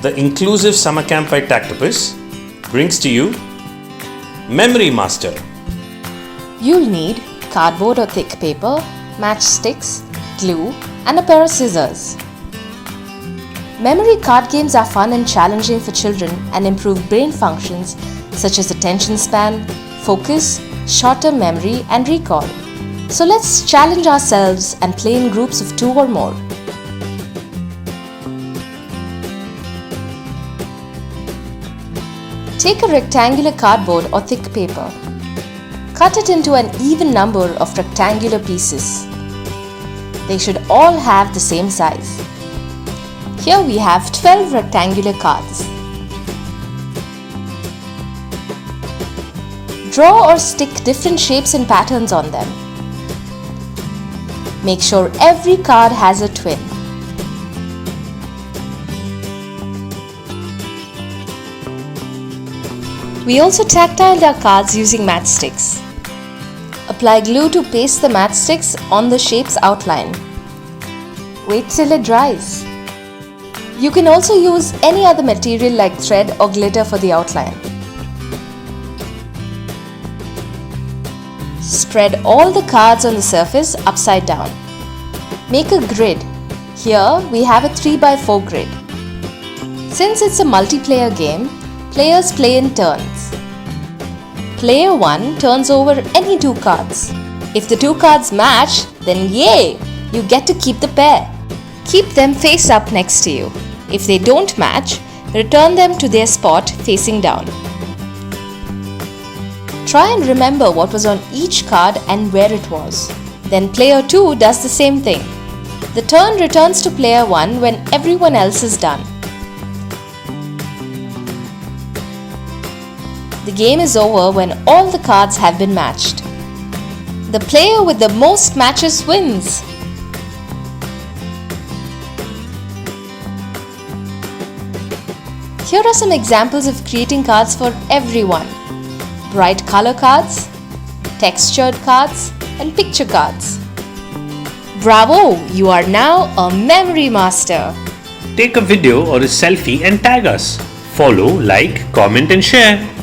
The inclusive summer camp by Tactopus brings to you Memory Master. You'll need cardboard or thick paper, matchsticks, glue, and a pair of scissors. Memory card games are fun and challenging for children and improve brain functions such as attention span, focus, short-term memory, and recall. So let's challenge ourselves and play in groups of 2 or more. Take a rectangular cardboard or thick paper. Cut it into an even number of rectangular pieces. They should all have the same size. Here we have 12 rectangular cards. Draw or stick different shapes and patterns on them. Make sure every card has a twin. We also tactiled our cards using matchsticks. Apply glue to paste the matchsticks on the shape's outline. Wait till it dries. You can also use any other material like thread or glitter for the outline. Spread all the cards on the surface upside down. Make a grid. Here we have a 3x4 grid. Since it's a multiplayer game, players play in turns. Player 1 turns over any 2 cards. If the 2 cards match, then yay! You get to keep the pair. Keep them face up next to you. If they don't match, return them to their spot facing down. Try and remember what was on each card and where it was. Then player 2 does the same thing. The turn returns to player 1 when everyone else is done. The game is over when all the cards have been matched. The player with the most matches wins. Here are some examples of creating cards for everyone. Bright color cards, textured cards, and picture cards. Bravo! You are now a memory master. Take a video or a selfie and tag us. Follow, like, comment and share.